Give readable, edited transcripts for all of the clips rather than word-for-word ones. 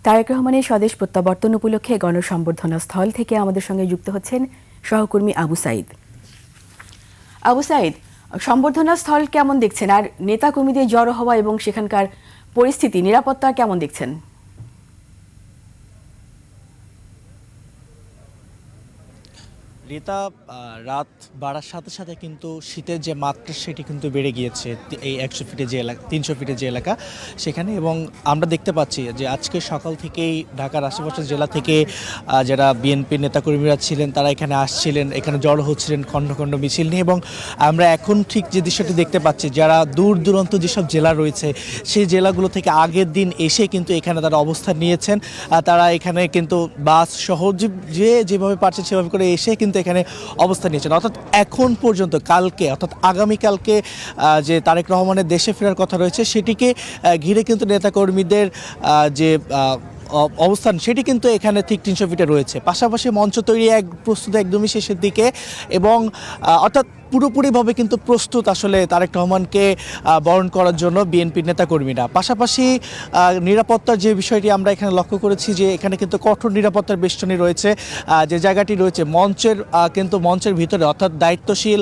তারেক রহমানের স্বদেশ প্রত্যাবর্তন উপলক্ষে গণসংবর্ধনা স্থল থেকে আমাদের সঙ্গে যুক্ত হচ্ছেন সহকর্মী আবু সাইদ। আবু সাইদ, সংবর্ধনা স্থল কেমন দেখছেন, আর নেতা কর্মীদের জড়ো হওয়া এবং সেখানকার পরিস্থিতি, নিরাপত্তা কেমন দেখছেন? রিতা, রাত বাড়ার সাথে সাথে কিন্তু শীতের যে মাত্রা সেটি কিন্তু বেড়ে গিয়েছে এই 100 ফিটে যে এলাকা, 300 ফিটে যে এলাকা সেখানে। এবং আমরা দেখতে পাচ্ছি যে আজকে সকাল থেকেই ঢাকার আশেপাশের জেলা থেকে যারা বিএনপির নেতাকর্মীরা ছিলেন তারা এখানে আসছিলেন, এখানে জড়ো হচ্ছিলেন খণ্ড খণ্ড মিছিল নিয়ে। এবং আমরা এখন ঠিক যে দৃশ্যটি দেখতে পাচ্ছি, যারা দূর দূরান্ত যেসব জেলা রয়েছে সেই জেলাগুলো থেকে আগের দিন এসে কিন্তু এখানে তারা অবস্থান নিয়েছেন। তারা এখানে কিন্তু বাস সহ যেভাবে পারছে সেভাবে করে এসে কিন্তু এখানে অবস্থান নিয়েছেন। অর্থাৎ এখন পর্যন্ত কালকে অর্থাৎ আগামীকালকে যে তারেক রহমানের দেশে ফেরার কথা রয়েছে সেটিকে ঘিরে কিন্তু নেতাকর্মীদের যে অবস্থান সেটি কিন্তু এখানে ঠিক 300 ফিটে রয়েছে। পাশাপাশি মঞ্চ তৈরি প্রস্তুত একদমই শেষের দিকে, এবং অর্থাৎ পুরোপুরিভাবে কিন্তু প্রস্তুত আসলে তারেক রহমানকে বরণ করার জন্য বিএনপির নেতাকর্মীরা। পাশাপাশি নিরাপত্তার যে বিষয়টি আমরা এখানে লক্ষ্য করেছি যে এখানে কিন্তু কঠোর নিরাপত্তার বেষ্টনী রয়েছে। যে জায়গাটি রয়েছে মঞ্চের ভিতরে অর্থাৎ দায়িত্বশীল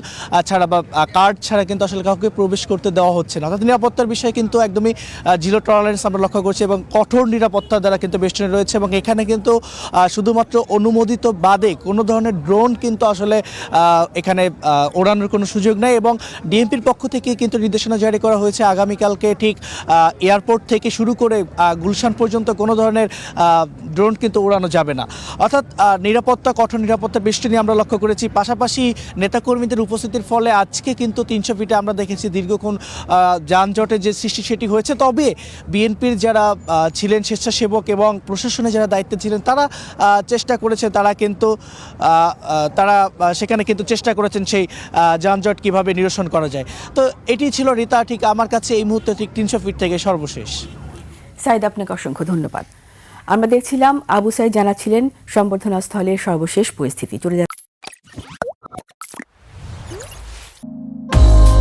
ছাড়া বা কার্ড ছাড়া কিন্তু আসলে কাউকে প্রবেশ করতে দেওয়া হচ্ছে না। অর্থাৎ নিরাপত্তার বিষয়ে কিন্তু একদমই জিরো টলারেন্স আমরা লক্ষ্য করছি, এবং কঠোর নিরাপত্তা দ্বারা কিন্তু বেষ্টনী রয়েছে। এবং এখানে কিন্তু শুধুমাত্র অনুমোদিত বাদে কোনো ধরনের ড্রোন কিন্তু আসলে এখানে ওড়ানোর কোনো সুযোগ নেই। এবং ডিএমপির পক্ষ থেকে কিন্তু নির্দেশনা জারি করা হয়েছে আগামীকালকে ঠিক এয়ারপোর্ট থেকে শুরু করে গুলশান পর্যন্ত কোনো ধরনের ড্রোন কিন্তু ওড়ানো যাবে না। অর্থাৎ কঠোর নিরাপত্তা বেষ্টনী আমরা লক্ষ্য করেছি। পাশাপাশি নেতাকর্মীদের উপস্থিতির ফলে আজকে কিন্তু 300 ফিটে আমরা দেখেছি দীর্ঘক্ষণ যানজটের যে সৃষ্টি সেটি হয়েছে। তবে বিএনপির যারা ছিলেন স্বেচ্ছাসেবক এবং প্রশাসনে যারা দায়িত্বে ছিলেন তারা চেষ্টা করেছে, তারা সেখানে কিন্তু চেষ্টা করেছেন সেই যানজট কিভাবে নিরসন করা যায়। তো এটি ছিল রিতা ঠিক আমার কাছে এই মুহূর্তে ঠিক 300 ফিট থেকে সর্বশেষ। সাইদ, আপনাকে অসংখ্য ধন্যবাদ। আমরা দেখছিলাম আবু সাইদ জানাচ্ছিলেন সংবর্ধনা স্থলের সর্বশেষ পরিস্থিতি।